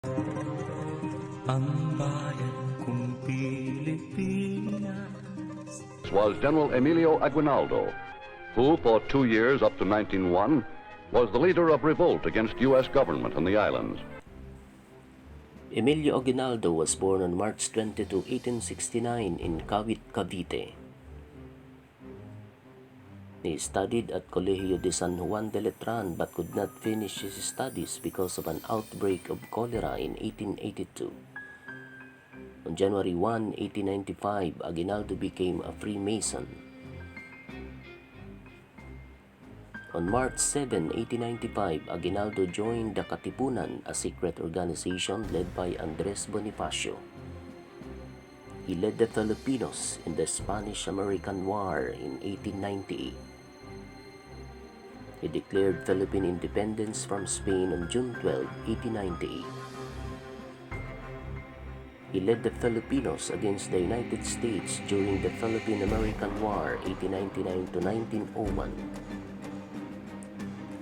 Ang bayan kong Pilipinas. Was General Emilio Aguinaldo, who for 2 years up to 1901 was the leader of revolt against U.S. government in the islands. Emilio Aguinaldo was born on March 22, 1869 in Kawit, Cavite. He studied at Colegio de San Juan de Letran but could not finish his studies because of an outbreak of cholera in 1882. On January 1, 1895, Aguinaldo became a Freemason. On March 7, 1895, Aguinaldo joined the Katipunan, a secret organization led by Andres Bonifacio. He led the Filipinos in the Spanish-American War in 1898. He declared Philippine independence from Spain on June 12, 1898. He led the Filipinos against the United States during the Philippine-American War 1899 to 1901.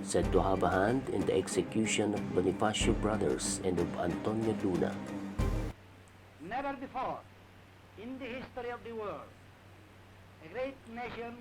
Said to have a hand in the execution of Bonifacio brothers and of Antonio Luna. Never before in the history of the world, a great nation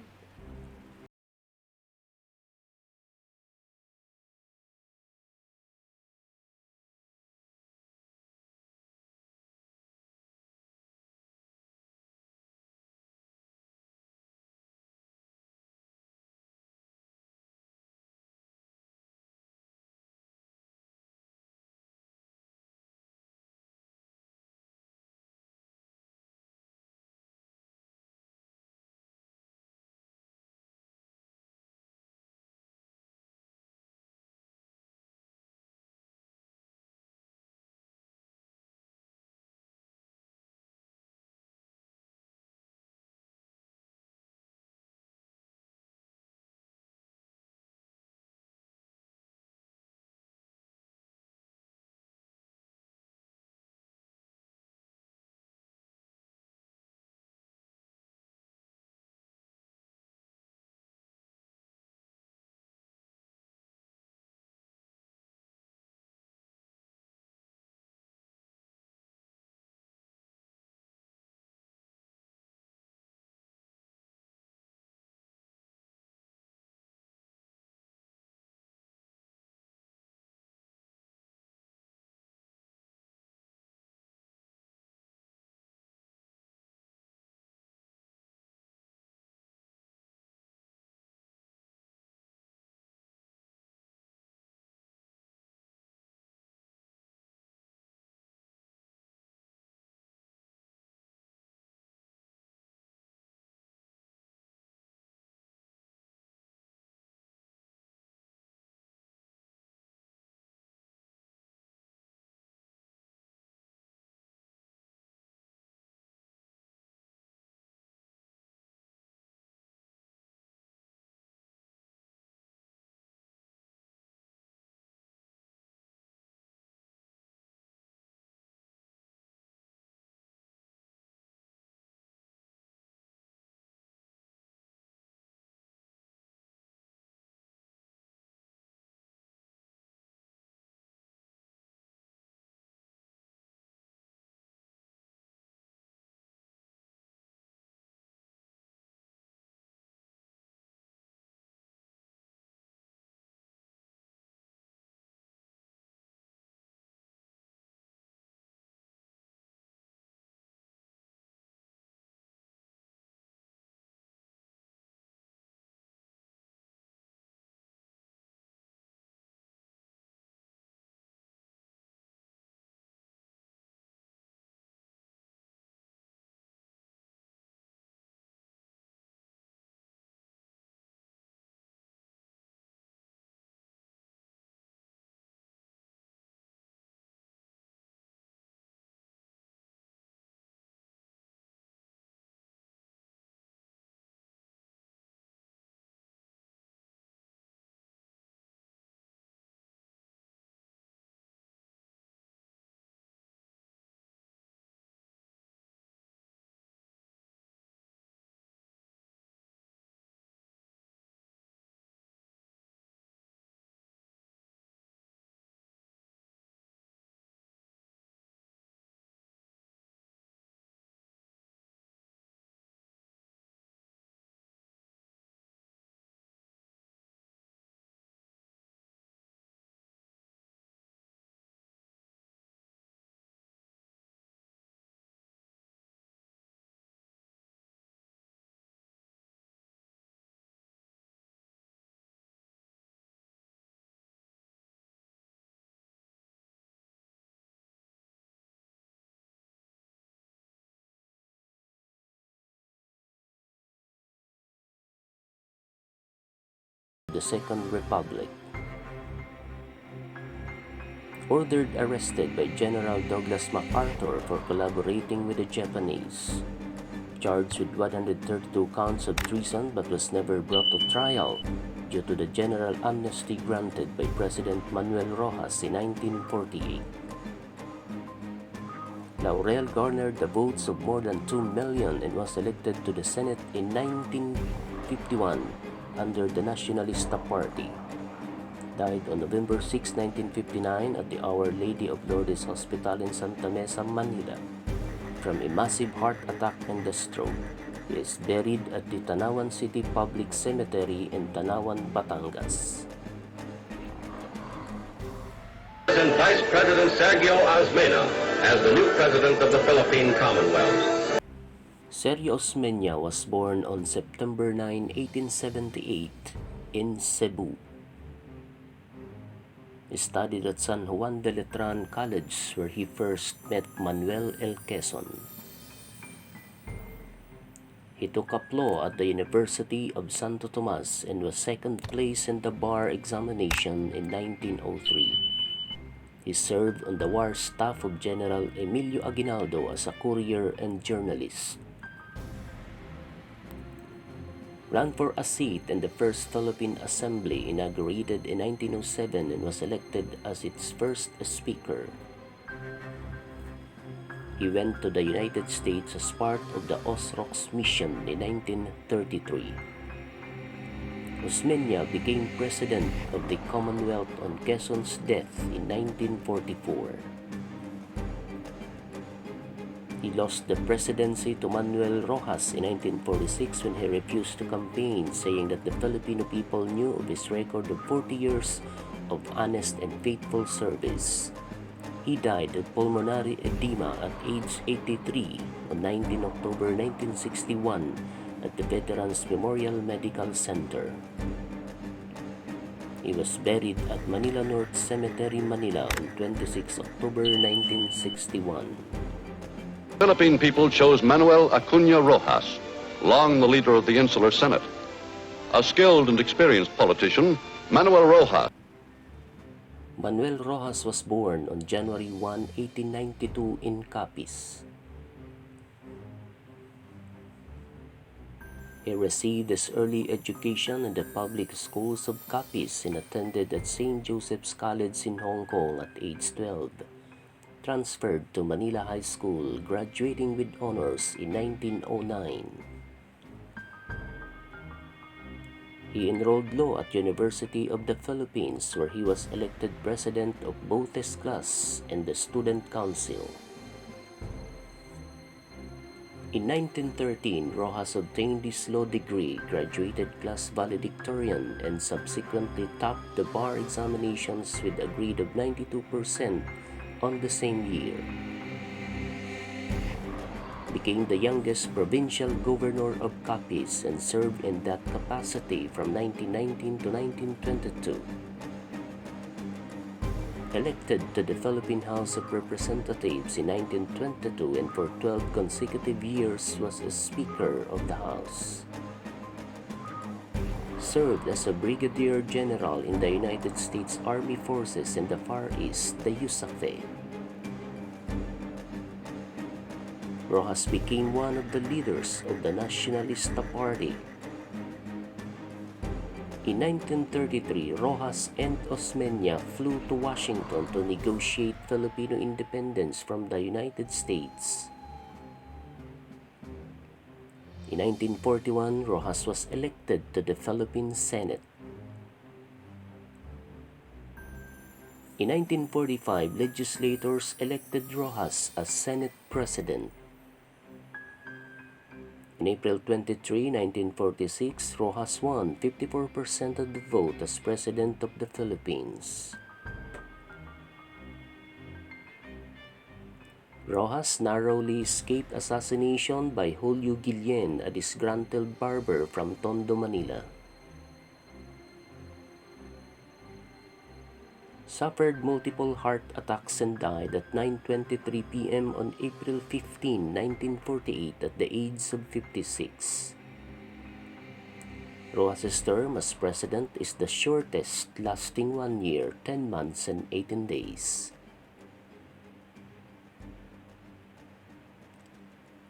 the Second Republic. Ordered arrested by General Douglas MacArthur for collaborating with the Japanese. Charged with 132 counts of treason but was never brought to trial due to the general amnesty granted by President Manuel Roxas in 1948. Laurel garnered the votes of more than 2 million and was elected to the Senate in 1951 under the Nacionalista Party. Died on November 6, 1959 at the Our Lady of Lourdes Hospital in Santa Mesa, Manila, from a massive heart attack and a stroke. He is buried at the Tanawan City Public Cemetery in Tanawan, Batangas. And Vice President Sergio Osmeńa as the new President of the Philippine Commonwealth. Sergio Osmeńa was born on September 9, 1878 in Cebu. He studied at San Juan de Letran College where he first met Manuel L. Quezon. He took up law at the University of Santo Tomas and was second place in the bar examination in 1903. He served on the war staff of General Emilio Aguinaldo as a courier and journalist. Ran for a seat in the first Philippine Assembly inaugurated in 1907 and was elected as its first speaker. He went to the United States as part of the Roxas mission in 1933. Osmeńa became president of the Commonwealth on Quezon's death in 1944. He lost the presidency to Manuel Roxas in 1946 when he refused to campaign, saying that the Filipino people knew of his record of 40 years of honest and faithful service. He died of pulmonary edema at age 83 on 19 October 1961 at the Veterans Memorial Medical Center. He was buried at Manila North Cemetery, Manila on 26 October 1961. Philippine people chose Manuel Acuña Roxas, long the leader of the Insular Senate. A skilled and experienced politician, Manuel Roxas was born on January 1, 1892 in Capiz. He received his early education in the public schools of Capiz and attended at St. Joseph's College in Hong Kong at age 12. Transferred to Manila High School, graduating with honors in 1909. He enrolled law at University of the Philippines, where he was elected president of both his class and the student council. In 1913, Roxas obtained his law degree, graduated class valedictorian, and subsequently topped the bar examinations with a grade of 92% on the same year. Became the youngest provincial governor of Capiz and served in that capacity from 1919 to 1922. Elected to the Philippine House of Representatives in 1922 and for 12 consecutive years was a Speaker of the House. Served as a Brigadier General in the United States Army Forces in the Far East, the USAFE. Roxas became one of the leaders of the Nacionalista Party. In 1933, Roxas and Osmeńa flew to Washington to negotiate Filipino independence from the United States. In 1941, Roxas was elected to the Philippine Senate. In 1945, legislators elected Roxas as Senate President. On April 23, 1946, Roxas won 54% of the vote as President of the Philippines. Roxas narrowly escaped assassination by Julio Guillen, a disgruntled barber from Tondo, Manila. Suffered multiple heart attacks and died at 9:23 p.m. on April 15, 1948 at the age of 56. Roxas' term as president is the shortest, lasting 1 year, 10 months, and 18 days.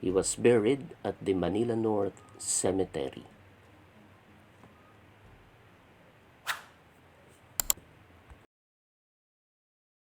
He was buried at the Manila North Cemetery.